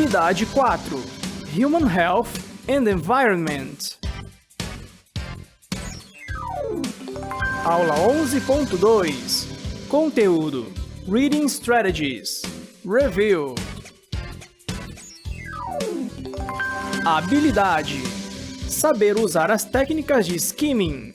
Habilidade 4. Human Health and Environment. Aula 11.2. Conteúdo: Reading Strategies. Review. Habilidade: saber usar as técnicas de skimming.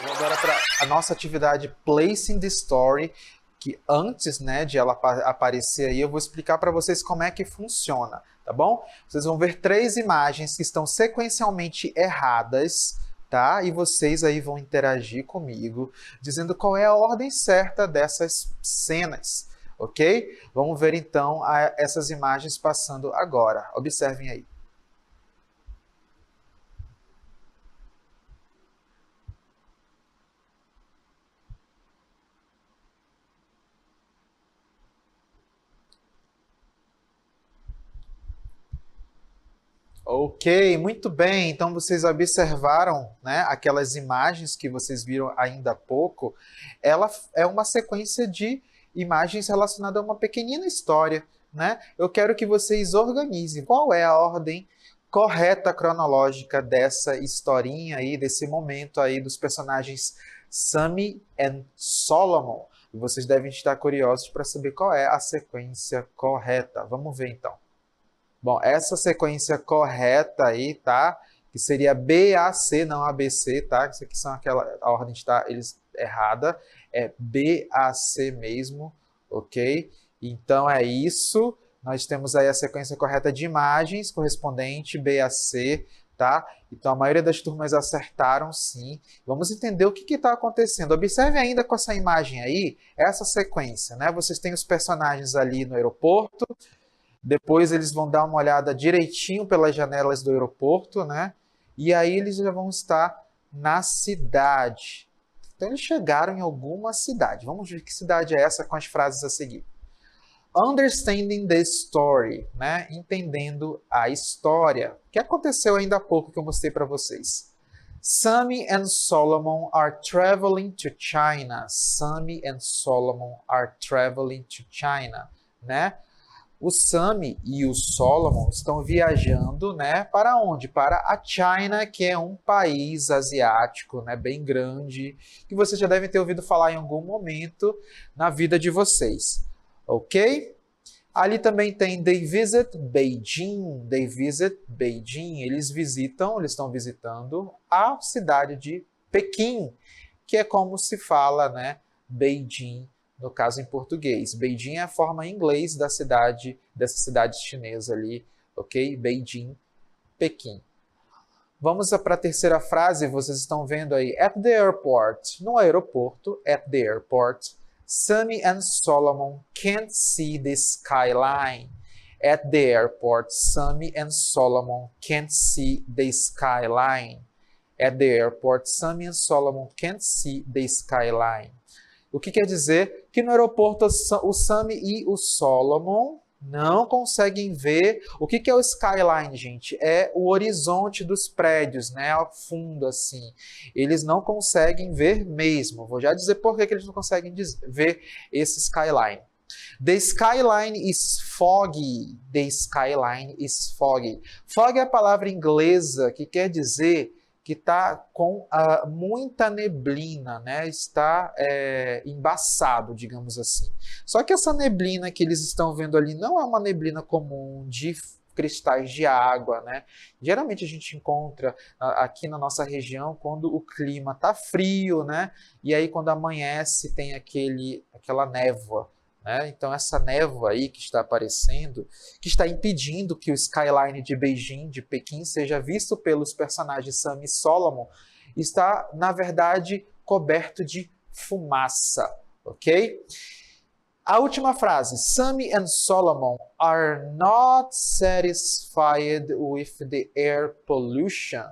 Vamos agora para a nossa atividade Placing the Story, que antes, de ela aparecer aí, eu vou explicar para vocês como é que funciona, tá bom? Vocês vão ver 3 imagens que estão sequencialmente erradas, tá? E vocês aí vão interagir comigo, dizendo qual é a ordem certa dessas cenas, ok? Vamos ver então essas imagens passando agora. Observem aí. Ok, muito bem. Então vocês observaram, aquelas imagens que vocês viram ainda há pouco. Ela é uma sequência de imagens relacionadas a uma pequenina história, Eu quero que vocês organizem qual é a ordem correta cronológica dessa historinha aí, desse momento aí dos personagens Sammy e Solomon. E vocês devem estar curiosos para saber qual é a sequência correta. Vamos ver então. Bom, essa sequência correta aí, tá? Que seria BAC, não ABC, tá? Isso aqui são a ordem está errada. É BAC mesmo, ok? Então é isso. Nós temos aí a sequência correta de imagens correspondente BAC, tá? Então a maioria das turmas acertaram sim. Vamos entender o que está acontecendo. Observe ainda com essa imagem aí, essa sequência, Vocês têm os personagens ali no aeroporto. Depois eles vão dar uma olhada direitinho pelas janelas do aeroporto, E aí eles já vão estar na cidade. Então eles chegaram em alguma cidade. Vamos ver que cidade é essa com as frases a seguir. Understanding the story, Entendendo a história. O que aconteceu ainda há pouco que eu mostrei para vocês? Sammy and Solomon are traveling to China. Sammy and Solomon are traveling to China, O Sammy e o Solomon estão viajando, para onde? Para a China, que é um país asiático, bem grande, que vocês já devem ter ouvido falar em algum momento na vida de vocês, ok? Ali também tem They visit Beijing. They visit Beijing. Eles estão visitando a cidade de Pequim, que é como se fala, Beijing, no caso em português. Beijing é a forma em inglês dessa cidade chinesa ali, ok? Beijing, Pequim. Vamos para a terceira frase, vocês estão vendo aí. At the airport, no aeroporto, at the airport, Sammy and Solomon can't see the skyline. At the airport, Sammy and Solomon can't see the skyline. At the airport, Sammy and Solomon can't see the skyline. O que quer dizer que no aeroporto o Sammy e o Solomon não conseguem ver. O que é o skyline, gente? É o horizonte dos prédios, ao fundo, assim. Eles não conseguem ver mesmo. Vou já dizer por que eles não conseguem ver esse skyline. The skyline is foggy. The skyline is foggy. Foggy é a palavra inglesa que quer dizer que está com muita neblina, está embaçado, digamos assim. Só que essa neblina que eles estão vendo ali não é uma neblina comum de cristais de água, Geralmente a gente encontra aqui na nossa região quando o clima está frio, E aí quando amanhece tem aquela névoa. Então essa névoa aí que está aparecendo, que está impedindo que o skyline de Beijing, de Pequim, seja visto pelos personagens Sammy e Solomon, está, na verdade, coberto de fumaça, ok? A última frase, Sammy and Solomon are not satisfied with the air pollution,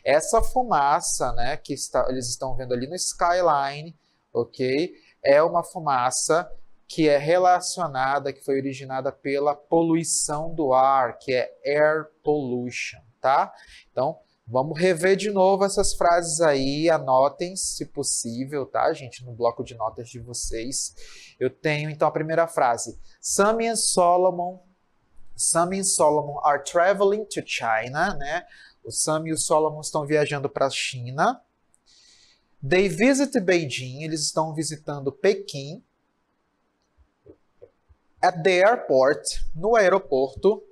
Essa fumaça, que eles estão vendo ali no skyline, ok? É uma fumaça que é relacionada, que foi originada pela poluição do ar, que é air pollution, tá? Então, Vamos rever de novo essas frases aí, anotem, se possível, tá, gente, no bloco de notas de vocês. Eu tenho, então, a primeira frase. Sammy and Solomon are traveling to China, né? O Sam e o Solomon estão viajando para a China. They visit Beijing, eles estão visitando Pequim. At the airport, no aeroporto.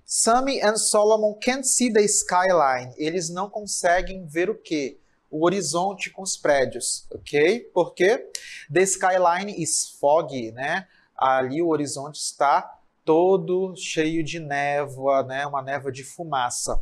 Sammy and Solomon can't see the skyline. Eles não conseguem ver o quê? O horizonte com os prédios, ok? Por quê? The skyline is foggy, né? Ali o horizonte está todo cheio de névoa, né? Uma névoa de fumaça.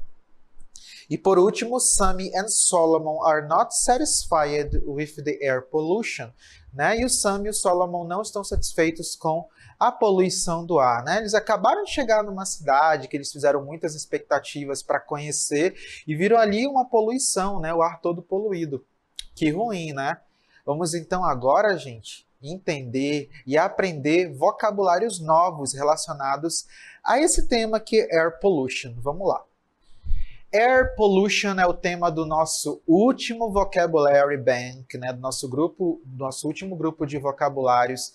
E por último, Sammy and Solomon are not satisfied with the air pollution, né? E o Sam e o Solomon não estão satisfeitos com a poluição do ar, né? Eles acabaram de chegar numa cidade que eles fizeram muitas expectativas para conhecer e viram ali uma poluição, né? O ar todo poluído. Que ruim, né? Vamos então agora, gente, entender e aprender vocabulários novos relacionados a esse tema que é air pollution. Vamos lá. Air pollution é o tema do nosso último Vocabulary Bank, né? Do nosso último grupo de vocabulários,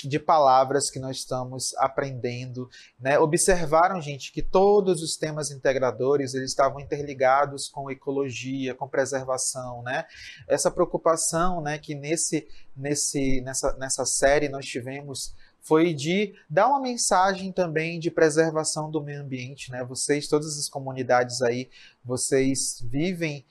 de palavras que nós estamos aprendendo, né? Observaram, gente, que todos os temas integradores eles estavam interligados com ecologia, com preservação, né? Essa preocupação, né, que nessa série nós tivemos foi de dar uma mensagem também de preservação do meio ambiente, né? Vocês, todas as comunidades aí, vocês vivem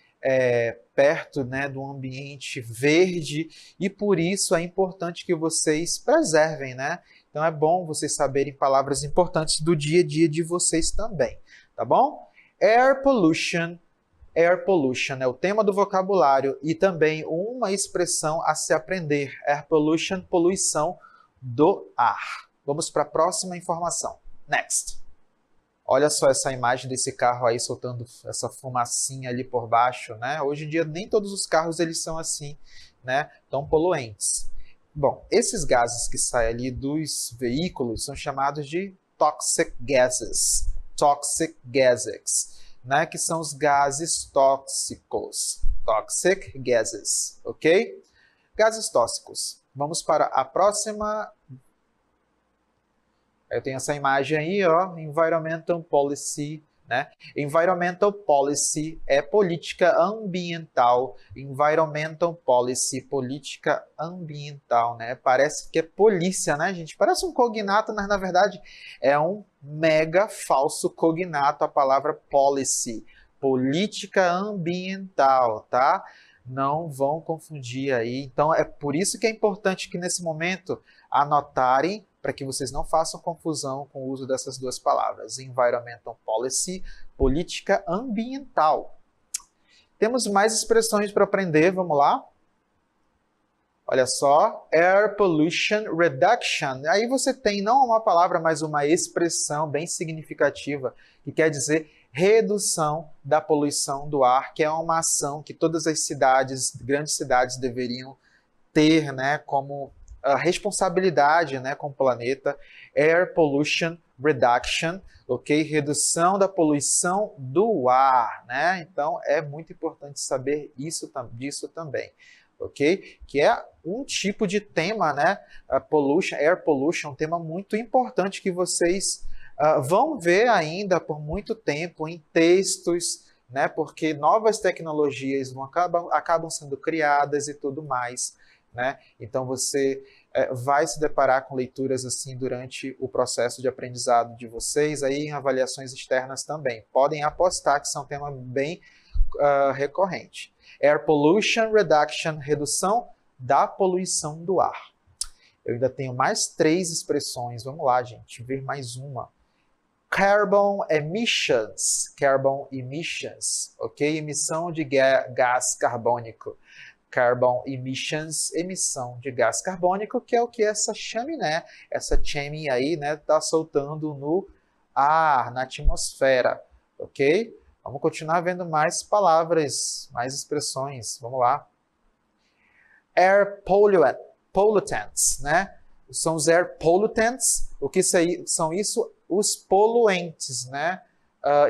perto, né, do ambiente verde e por isso é importante que vocês preservem, né? Então é bom vocês saberem palavras importantes do dia a dia de vocês também, tá bom? Air pollution é o tema do vocabulário e também uma expressão a se aprender. Air pollution, poluição do ar. Vamos para a próxima informação. Next. Olha só essa imagem desse carro aí soltando essa fumacinha ali por baixo, né? Hoje em dia nem todos os carros eles são assim, né? Tão poluentes. Bom, esses gases que saem ali dos veículos são chamados de toxic gases. Toxic gases, né? Que são os gases tóxicos. Toxic gases, ok? Gases tóxicos. Vamos para a próxima. Eu tenho essa imagem aí, ó, Environmental Policy, né? Environmental Policy é política ambiental. Environmental Policy, política ambiental, né? Parece que é polícia, né, gente? Parece um cognato, mas na verdade é um mega falso cognato a palavra policy, política ambiental, tá? Não vão confundir aí. Então, é por isso que é importante que nesse momento anotarem para que vocês não façam confusão com o uso dessas duas palavras. Environmental Policy, política ambiental. Temos mais expressões para aprender, vamos lá? Olha só, Air Pollution Reduction. Aí você tem não uma palavra, mas uma expressão bem significativa, que quer dizer redução da poluição do ar, que é uma ação que todas as cidades, grandes cidades, deveriam ter, né, como responsabilidade, né, com o planeta. Air Pollution Reduction, ok? Redução da poluição do ar, né? Então, é muito importante saber disso também, ok? Que é um tipo de tema, né? Air Pollution, um tema muito importante que vocês vão ver ainda por muito tempo em textos, né? Porque novas tecnologias acabam sendo criadas e tudo mais, né? Então você vai se deparar com leituras assim durante o processo de aprendizado de vocês, aí em avaliações externas também. Podem apostar que são um tema bem recorrente. Air Pollution Reduction, redução da poluição do ar. Eu ainda tenho mais 3 expressões. Vamos lá, gente, ver mais uma. Carbon emissions, ok? Emissão de gás carbônico. Carbon emissions, emissão de gás carbônico, que é o que essa chaminé, essa chimney aí, né, tá soltando no ar, na atmosfera, ok? Vamos continuar vendo mais palavras, mais expressões, vamos lá. Air pollutants, né? São os air pollutants, o que são isso? Os poluentes, né?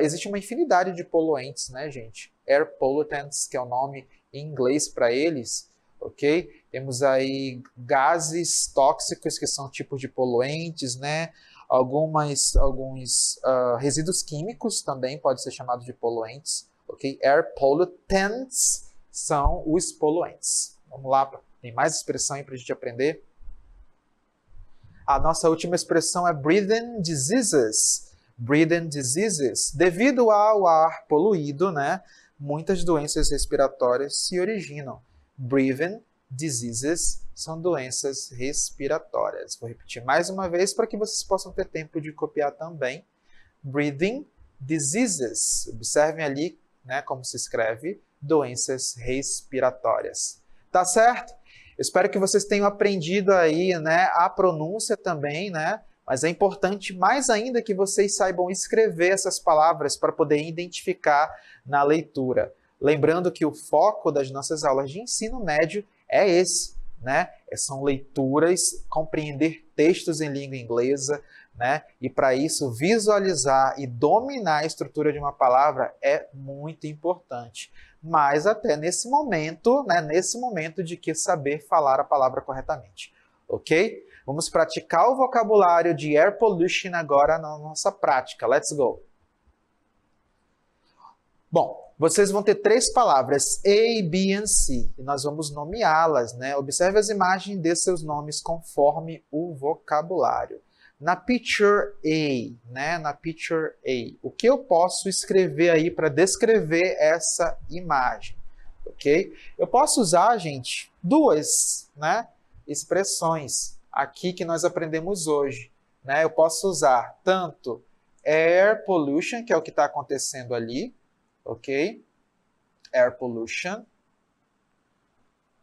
existe uma infinidade de poluentes, né, gente? Air pollutants, que é o nome em inglês para eles, ok? Temos aí gases tóxicos, que são tipos de poluentes, né? Alguns resíduos químicos também podem ser chamados de poluentes, ok? Air pollutants são os poluentes. Vamos lá, tem mais expressão aí para a gente aprender? A nossa última expressão é breathing diseases. Breathing diseases. Devido ao ar poluído, né, muitas doenças respiratórias se originam. Breathing diseases são doenças respiratórias. Vou repetir mais uma vez para que vocês possam ter tempo de copiar também. Breathing diseases. Observem ali, né, como se escreve doenças respiratórias. Tá certo? Espero que vocês tenham aprendido aí, né, a pronúncia também, né? Mas é importante mais ainda que vocês saibam escrever essas palavras para poder identificar na leitura. Lembrando que o foco das nossas aulas de ensino médio é esse, né? São leituras, compreender textos em língua inglesa, né? E para isso, visualizar e dominar a estrutura de uma palavra é muito importante. Mas até nesse momento, né? Nesse momento de que saber falar a palavra corretamente, ok? Vamos praticar o vocabulário de air pollution agora na nossa prática. Let's go! Bom, vocês vão ter 3 palavras, A, B e C, e nós vamos nomeá-las, né? Observe as imagens e dê seus nomes conforme o vocabulário. Na picture A, né? Na picture A, o que eu posso escrever aí para descrever essa imagem, ok? Eu posso usar, gente, 2, né, expressões aqui que nós aprendemos hoje, né? Eu posso usar tanto air pollution, que é o que está acontecendo ali, ok? Air pollution,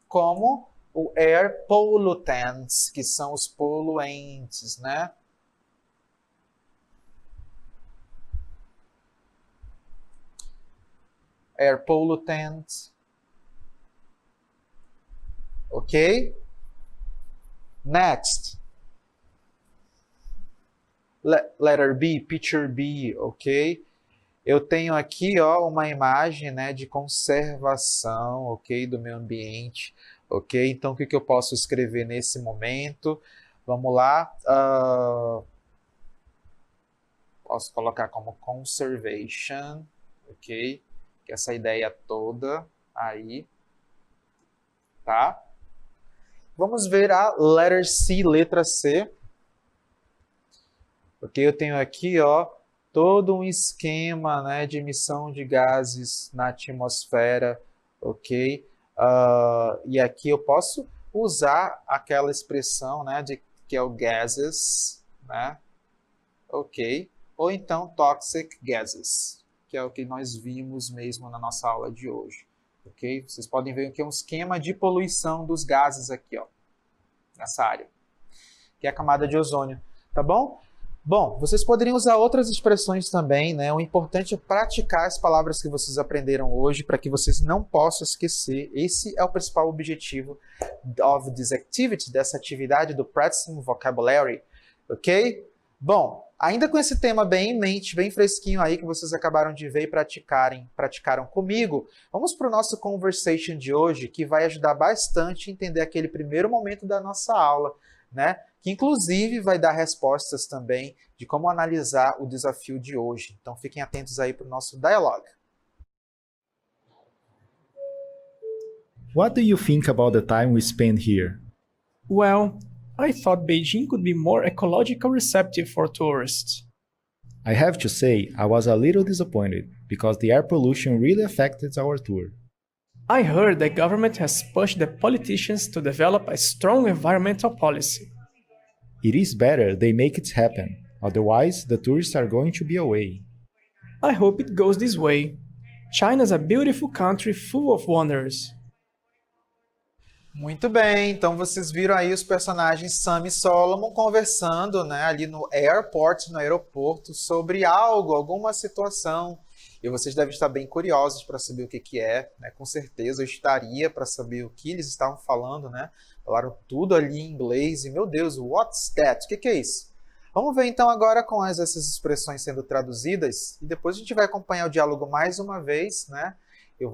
como o air pollutants, que são os poluentes, né? Air pollutant, ok? Next. Letter B, picture B, ok? Eu tenho aqui, ó, uma imagem, né, de conservação, ok, do meio ambiente, ok? Então, o que eu posso escrever nesse momento? Vamos lá. Posso colocar como conservation, ok? Que é essa ideia toda aí, tá? Vamos ver a letter C, letra C. Ok, eu tenho aqui, ó, todo um esquema, né, de emissão de gases na atmosfera, ok? E aqui eu posso usar aquela expressão, né, que é o gases, né? Ok? Ou então toxic gases, que é o que nós vimos mesmo na nossa aula de hoje. Ok? Vocês podem ver que é um esquema de poluição dos gases aqui, ó, nessa área, que é a camada de ozônio, tá bom? Bom, vocês poderiam usar outras expressões também, né? O importante é praticar as palavras que vocês aprenderam hoje para que vocês não possam esquecer. Esse é o principal objetivo of this activity, dessa atividade do Practicing Vocabulary, ok? Bom, ainda com esse tema bem em mente, bem fresquinho aí que vocês acabaram de ver e praticaram comigo, vamos para o nosso conversation de hoje, que vai ajudar bastante a entender aquele primeiro momento da nossa aula, né? Que inclusive vai dar respostas também de como analisar o desafio de hoje. Então fiquem atentos aí para o nosso dialogue. What do you think about the time we spend here? Well, I thought Beijing could be more ecological receptive for tourists. I have to say, I was a little disappointed because the air pollution really affected our tour. I heard the government has pushed the politicians to develop a strong environmental policy. It is better they make it happen, otherwise the tourists are going to be away. I hope it goes this way. China's a beautiful country full of wonders. Muito bem, então vocês viram aí os personagens Sam e Solomon conversando, né, ali no airport, no aeroporto, sobre algo, alguma situação. E vocês devem estar bem curiosos para saber o que é, né? Com certeza eu estaria para saber o que eles estavam falando, né? Falaram tudo ali em inglês e, meu Deus, what's that? O que é isso? Vamos ver então agora com essas expressões sendo traduzidas e depois a gente vai acompanhar o diálogo mais uma vez, né? Eu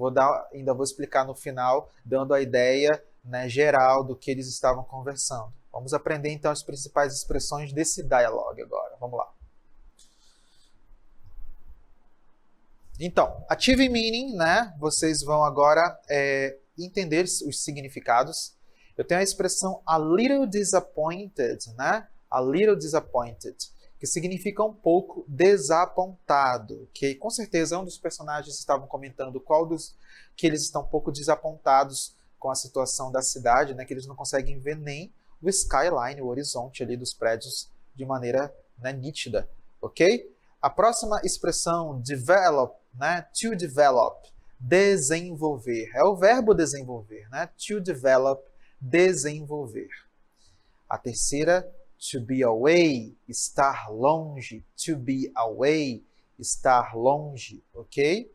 ainda vou explicar no final, dando a ideia, né, geral do que eles estavam conversando. Vamos aprender então as principais expressões desse dialogue agora. Vamos lá. Então, achieve meaning, né? Vocês vão agora entender os significados. Eu tenho a expressão a little disappointed, né? A little disappointed, que significa um pouco desapontado, que com certeza um dos personagens estavam comentando que eles estão um pouco desapontados com a situação da cidade, né, que eles não conseguem ver nem o skyline, o horizonte ali dos prédios de maneira, né, nítida, ok? A próxima expressão, develop, né, to develop, desenvolver, é o verbo desenvolver, né, to develop, desenvolver. A terceira, to be away, estar longe. To be away, estar longe, ok?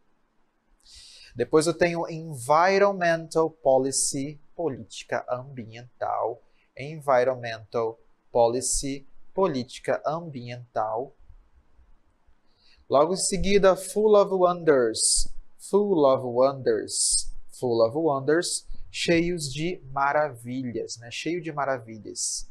Depois eu tenho environmental policy, política ambiental. Environmental policy, política ambiental. Logo em seguida, full of wonders. Full of wonders. Full of wonders, cheios de maravilhas, né? Cheio de maravilhas.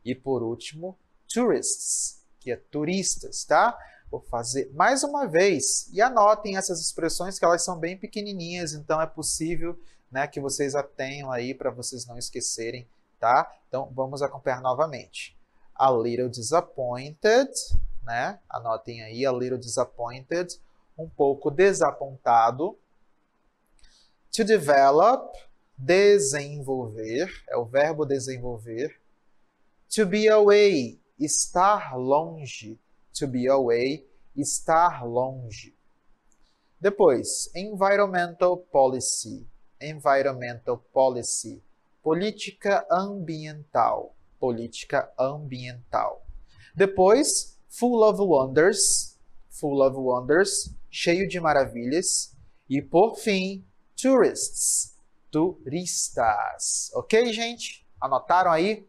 E por último, tourists, que é turistas, tá? Vou fazer mais uma vez. E anotem essas expressões que elas são bem pequenininhas, então é possível, né, que vocês a tenham aí para vocês não esquecerem, tá? Então vamos acompanhar novamente. A little disappointed, né? Anotem aí, a little disappointed, um pouco desapontado. To develop, desenvolver, é o verbo desenvolver. To be away, estar longe. To be away, estar longe. Depois, environmental policy. Environmental policy. Política ambiental. Política ambiental. Depois, full of wonders. Full of wonders. Cheio de maravilhas. E por fim, tourists. Turistas. Ok, gente? Anotaram aí?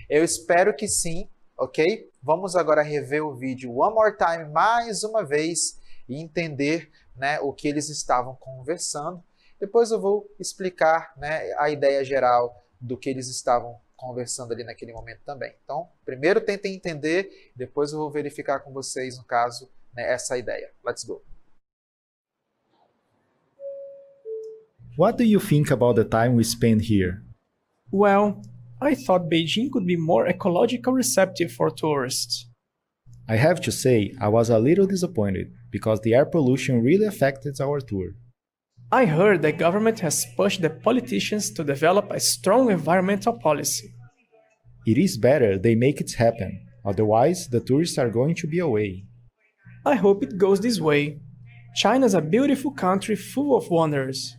Eu espero que sim, ok? Vamos agora rever o vídeo one more time, mais uma vez, e entender, né, o que eles estavam conversando. Depois eu vou explicar, né, a ideia geral do que eles estavam conversando ali naquele momento também. Então, primeiro tentem entender, depois eu vou verificar com vocês, no caso, né, essa ideia. Let's go! What do you think about the time we spend here? Well, I thought Beijing could be more ecologically receptive for tourists. I have to say, I was a little disappointed because the air pollution really affected our tour. I heard the government has pushed the politicians to develop a strong environmental policy. It is better they make it happen, otherwise the tourists are going to be away. I hope it goes this way. China's a beautiful country full of wonders.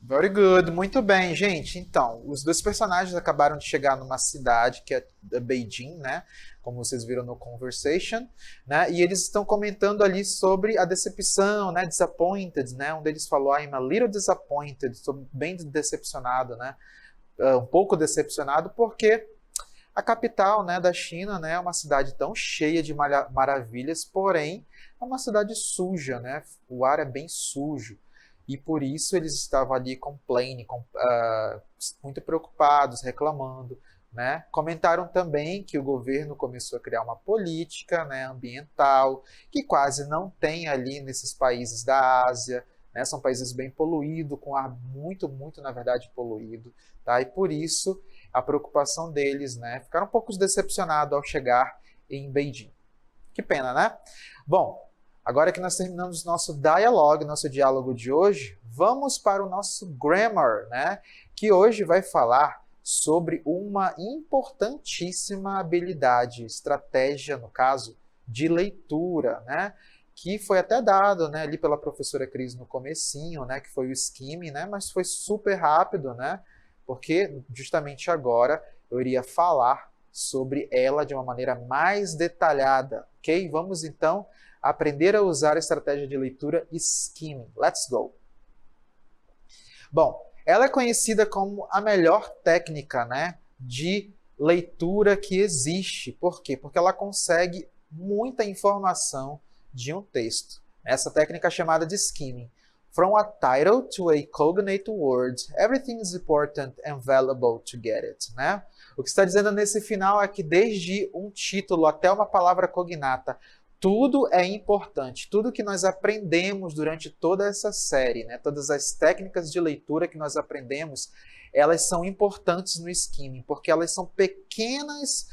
Very good, muito bem, gente. Então, os dois personagens acabaram de chegar numa cidade que é Beijing, né? Como vocês viram no conversation, né? E eles estão comentando ali sobre a decepção, né? Disappointed, né? Um deles falou, I'm a little disappointed, estou bem decepcionado, né? Um pouco decepcionado porque a capital, né, da China, né, é uma cidade tão cheia de maravilhas, porém é uma cidade suja, né? O ar é bem sujo. E por isso eles estavam ali complaining, muito preocupados, reclamando, né? Comentaram também que o governo começou a criar uma política, né, ambiental, que quase não tem ali nesses países da Ásia, né? São países bem poluídos, com ar muito, na verdade, poluído, tá? E por isso a preocupação deles, né? Ficaram um pouco decepcionados ao chegar em Beijing. Que pena, né? Bom, agora que nós terminamos nosso dialogue, nosso diálogo de hoje, vamos para o nosso grammar, né? Que hoje vai falar sobre uma importantíssima habilidade, estratégia, no caso, de leitura, né? Que foi até dado, né, ali pela professora Cris no comecinho, né? Que foi o skimming, né? Mas foi super rápido, né? Porque justamente agora eu iria falar sobre ela de uma maneira mais detalhada, ok? Vamos então aprender a usar a estratégia de leitura skimming. Let's go! Bom, ela é conhecida como a melhor técnica, né, de leitura que existe. Por quê? Porque ela consegue muita informação de um texto. Essa técnica é chamada de skimming. From a title to a cognate word, everything is important and valuable to get it, né? O que está dizendo nesse final é que desde um título até uma palavra cognata, tudo é importante. Tudo que nós aprendemos durante toda essa série, né? Todas as técnicas de leitura que nós aprendemos, elas são importantes no skimming, porque elas são pequenos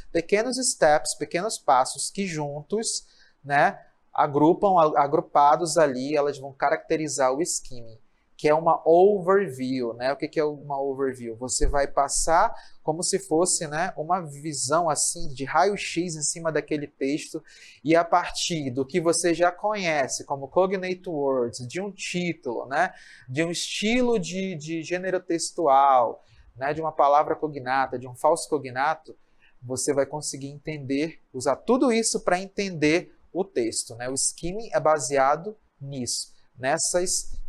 steps, pequenos passos que juntos, né, agrupados ali, elas vão caracterizar o skimming, que é uma overview, né? O que é uma overview? Você vai passar como se fosse, né, uma visão assim de raio-x em cima daquele texto, e a partir do que você já conhece como cognate words, de um título, né, de um estilo de gênero textual, né, de uma palavra cognata, de um falso cognato, você vai conseguir entender, usar tudo isso para entender o texto, né? O skimming é baseado nisso,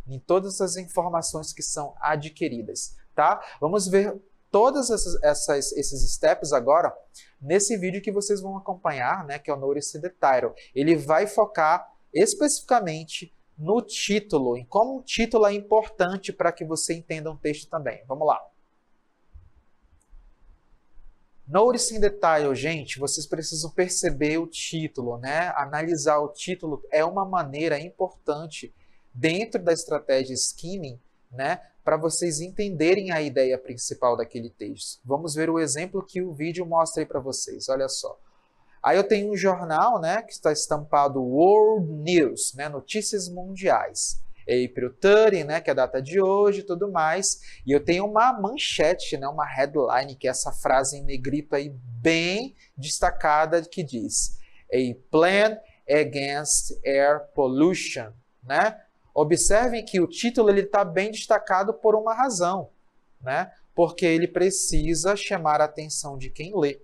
em todas as informações que são adquiridas, tá? Vamos ver todos esses steps agora nesse vídeo que vocês vão acompanhar, né? Que é o Notice the Title. Ele vai focar especificamente no título, em como o título é importante para que você entenda um texto também. Vamos lá. Noticing the title, gente, vocês precisam perceber o título, né? Analisar o título é uma maneira importante dentro da estratégia skimming, né? Para vocês entenderem a ideia principal daquele texto. Vamos ver o exemplo que o vídeo mostra aí para vocês, olha só. Aí eu tenho um jornal, né? Que está estampado World News, né? Notícias mundiais. April 30, né, que é a data de hoje e tudo mais. E eu tenho uma manchete, né, uma headline, que é essa frase em negrito aí bem destacada que diz: A Plan Against Air Pollution, né? Observem que o título está bem destacado por uma razão, né? Porque ele precisa chamar a atenção de quem lê,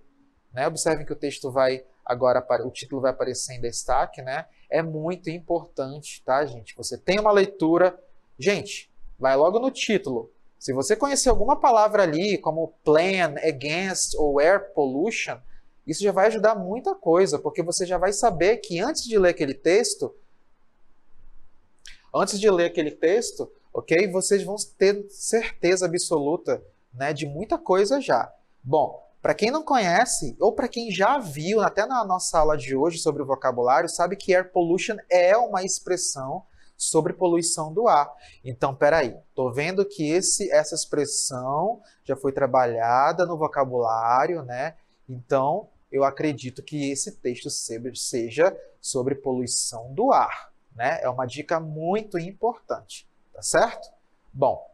né? Observem que o texto vai agora, o título vai aparecer em destaque, né? É muito importante, tá, gente? Você tem uma leitura... Gente, vai logo no título. Se você conhecer alguma palavra ali, como plan, against ou air pollution, isso já vai ajudar muita coisa, porque você já vai saber que antes de ler aquele texto, ok, vocês vão ter certeza absoluta, né, de muita coisa já. Bom, para quem não conhece, ou para quem já viu, até na nossa aula de hoje sobre o vocabulário, sabe que air pollution é uma expressão sobre poluição do ar. Então, peraí, estou vendo que essa expressão já foi trabalhada no vocabulário, né? Então, eu acredito que esse texto seja sobre poluição do ar, né? É uma dica muito importante, tá certo? Bom,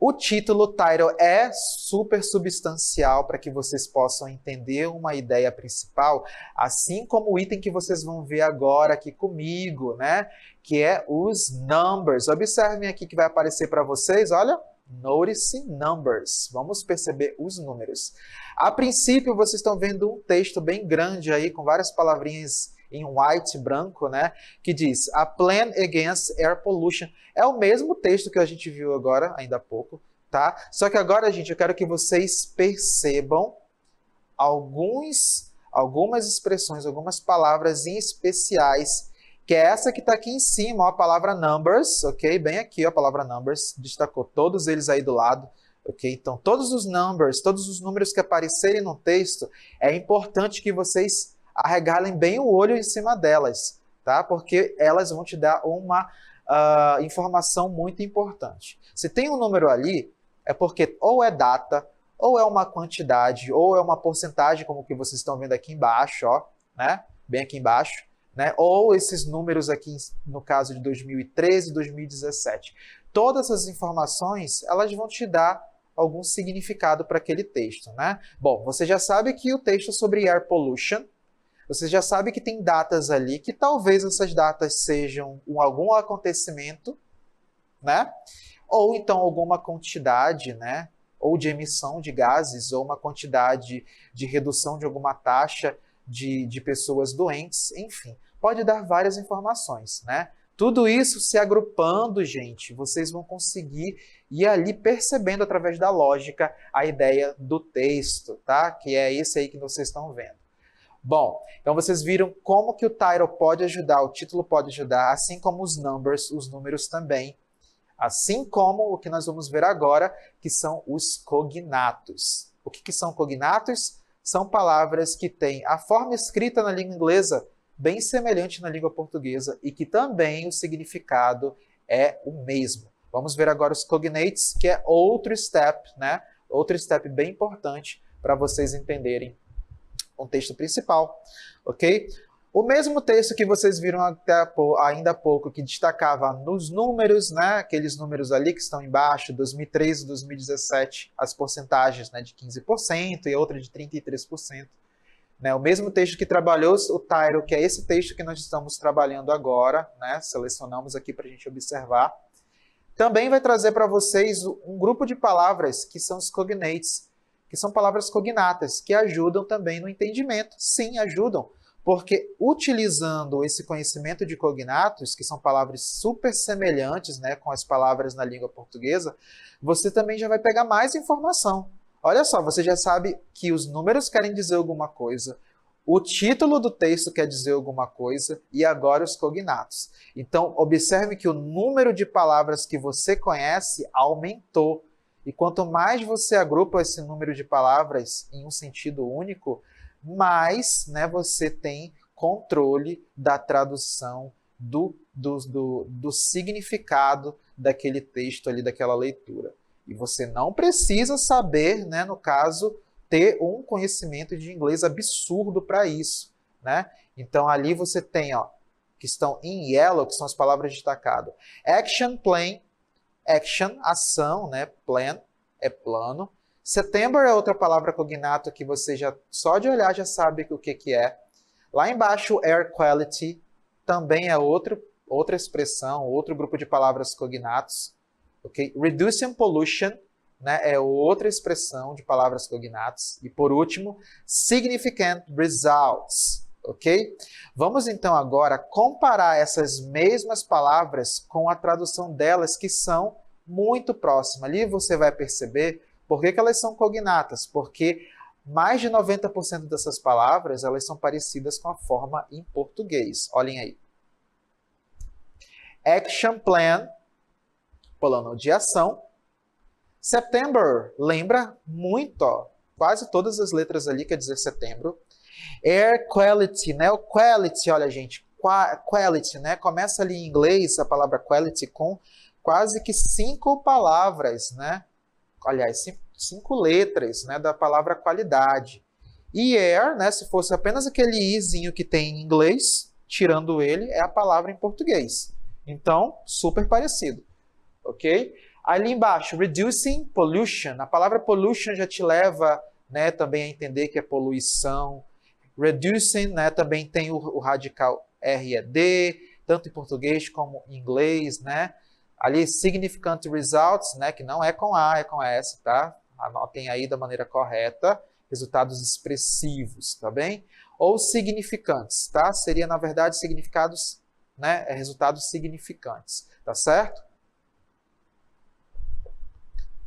o título, title, é super substancial para que vocês possam entender uma ideia principal, assim como o item que vocês vão ver agora aqui comigo, né? Que é os numbers. Observem aqui que vai aparecer para vocês, olha, notice numbers. Vamos perceber os números. A princípio, vocês estão vendo um texto bem grande aí, com várias palavrinhas em white, branco, né? Que diz, A Plan Against Air Pollution. É o mesmo texto que a gente viu agora, ainda há pouco, tá? Só que agora, gente, eu quero que vocês percebam algumas expressões, algumas palavras em especiais, que é essa que está aqui em cima, ó, a palavra numbers, ok? Bem aqui, ó, a palavra numbers, destacou todos eles aí do lado, ok? Então, todos os numbers, todos os números que aparecerem no texto, é importante que vocês arregalem bem o olho em cima delas, tá? Porque elas vão te dar uma informação muito importante. Se tem um número ali, é porque ou é data, ou é uma quantidade, ou é uma porcentagem, como que vocês estão vendo aqui embaixo, ó, né? Bem aqui embaixo, né? Ou esses números aqui, no caso de 2013 e 2017. Todas essas informações, elas vão te dar algum significado para aquele texto, né? Bom, você já sabe que o texto é sobre air pollution. Você já sabe que tem datas ali, que talvez essas datas sejam algum acontecimento, né? Ou então alguma quantidade, né? Ou de emissão de gases, ou uma quantidade de redução de alguma taxa de pessoas doentes, enfim. Pode dar várias informações, né? Tudo isso se agrupando, gente, vocês vão conseguir ir ali percebendo através da lógica a ideia do texto, tá? Que é esse aí que vocês estão vendo. Bom, então vocês viram como que o title pode ajudar, o título pode ajudar, assim como os numbers, os números também. Assim como o que nós vamos ver agora, que são os cognatos. O que são cognatos? São palavras que têm a forma escrita na língua inglesa bem semelhante na língua portuguesa e que também o significado é o mesmo. Vamos ver agora os cognates, que é outro step, né? Outro step bem importante para vocês entenderem o texto principal, ok? O mesmo texto que vocês viram ainda há pouco, que destacava nos números, né? Aqueles números ali que estão embaixo, 2013 e 2017, as porcentagens, né, de 15% e outra de 33%. Né? O mesmo texto que trabalhou o title, que é esse texto que nós estamos trabalhando agora, né? Selecionamos aqui para a gente observar. Também vai trazer para vocês um grupo de palavras que são os cognates, que são palavras cognatas, que ajudam também no entendimento. Sim, ajudam, porque utilizando esse conhecimento de cognatos, que são palavras super semelhantes, né, com as palavras na língua portuguesa, você também já vai pegar mais informação. Olha só, você já sabe que os números querem dizer alguma coisa, o título do texto quer dizer alguma coisa e agora os cognatos. Então, observe que o número de palavras que você conhece aumentou. E quanto mais você agrupa esse número de palavras em um sentido único, mais, né, você tem controle da tradução do significado daquele texto ali, daquela leitura. E você não precisa saber, né, no caso, ter um conhecimento de inglês absurdo para isso, né? Então, ali você tem, ó, que estão em yellow, que são as palavras destacadas. Action, plan, action, ação, né? Plan é plano. September é outra palavra cognato que você já, só de olhar, já sabe o que é. Lá embaixo, air quality, também é outra expressão, outro grupo de palavras cognatos. Okay? Reducing pollution, né, é outra expressão de palavras cognatas. E por último, significant results. Ok? Vamos então agora comparar essas mesmas palavras com a tradução delas, que são muito próximas. Ali você vai perceber por que elas são cognatas, porque mais de 90% dessas palavras elas são parecidas com a forma em português. Olhem aí. Action plan, plano de ação. September, lembra muito, ó, quase todas as letras ali quer dizer setembro. Air quality, né? O quality, olha, gente, quality, né? Começa ali em inglês a palavra quality com quase que 5 palavras, né? Aliás, 5 letras, né, da palavra qualidade. E air, né, se fosse apenas aquele izinho que tem em inglês, tirando ele, é a palavra em português. Então, super parecido, ok? Ali embaixo, reducing pollution. A palavra pollution já te leva, né, também a entender que é poluição. Reducing, né, também tem o radical RED, tanto em português como em inglês, né? Ali, significant results, né, que não é com A, é com S, tá? Anotem aí da maneira correta, resultados expressivos, tá bem? Ou significantes, tá? Seria, na verdade, significados, né, resultados significantes, tá certo?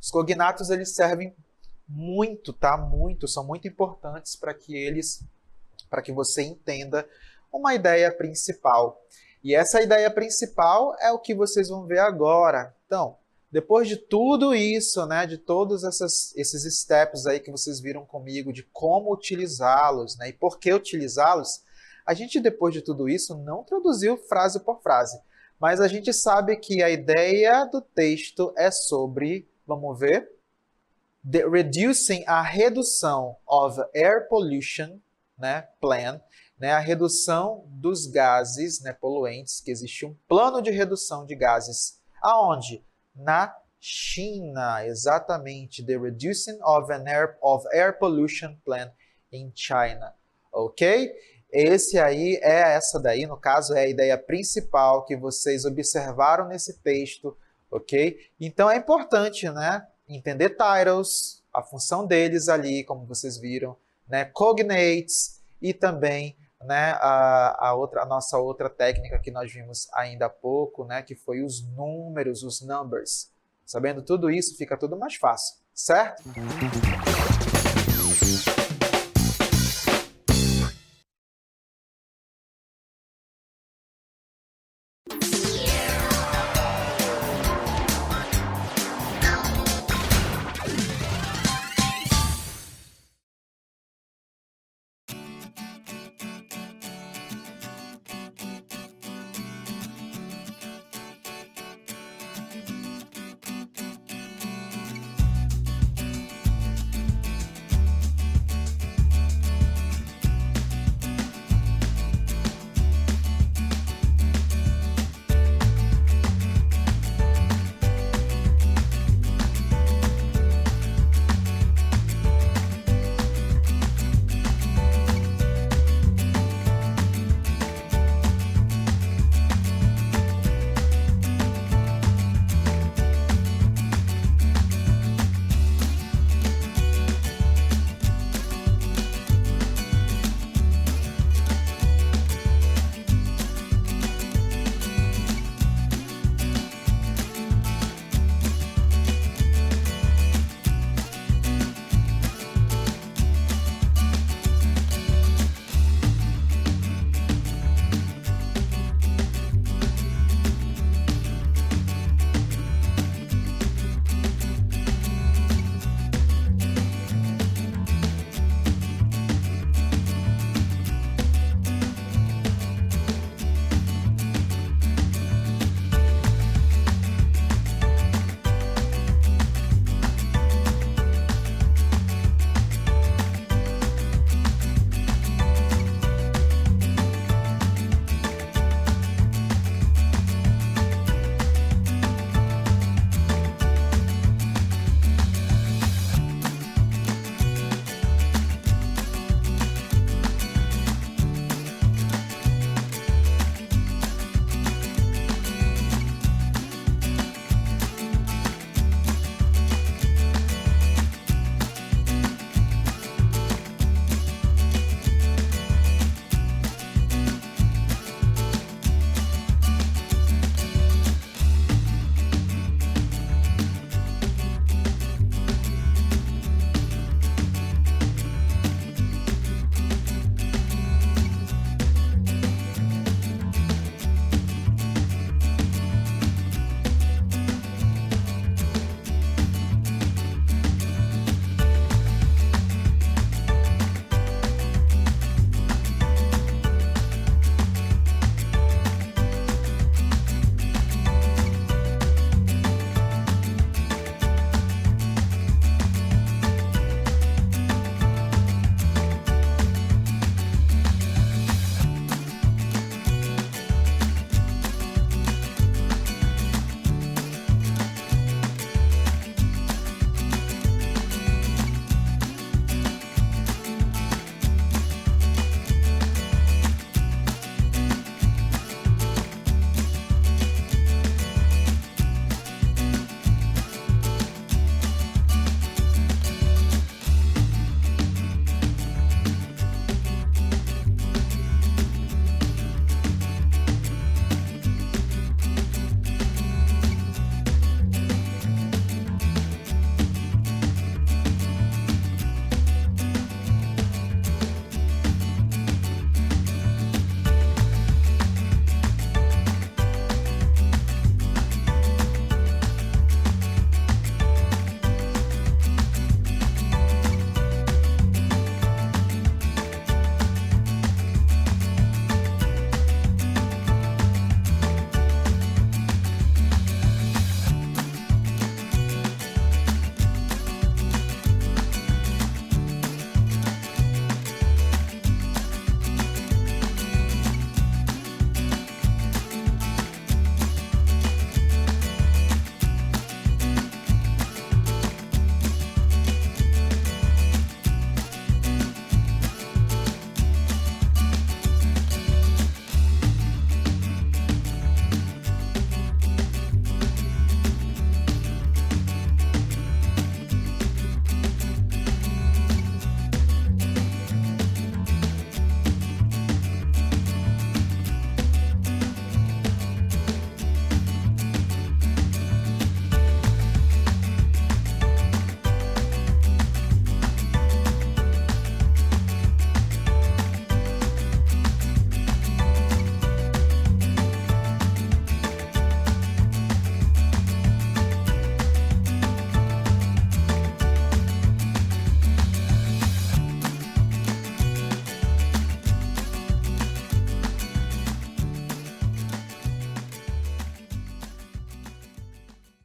Os cognatos, eles servem muito, tá? Muito, são muito importantes para que você entenda uma ideia principal. E essa ideia principal é o que vocês vão ver agora. Então, depois de tudo isso, né, de todos esses steps aí que vocês viram comigo, de como utilizá-los, né, e por que utilizá-los, a gente, depois de tudo isso, não traduziu frase por frase. Mas a gente sabe que a ideia do texto é sobre, vamos ver, a redução of air pollution, né, plan, né, a redução dos gases, né, poluentes, que existe um plano de redução de gases. Aonde? Na China, exatamente. The Reducing of Air Pollution Plan in China. Ok? Essa daí, no caso, é a ideia principal que vocês observaram nesse texto. Ok? Então é importante, né, entender titles, a função deles ali, como vocês viram, né, cognates, e também né, a nossa outra técnica que nós vimos ainda há pouco, né, que foi os números, os numbers. Sabendo tudo isso, fica tudo mais fácil, certo?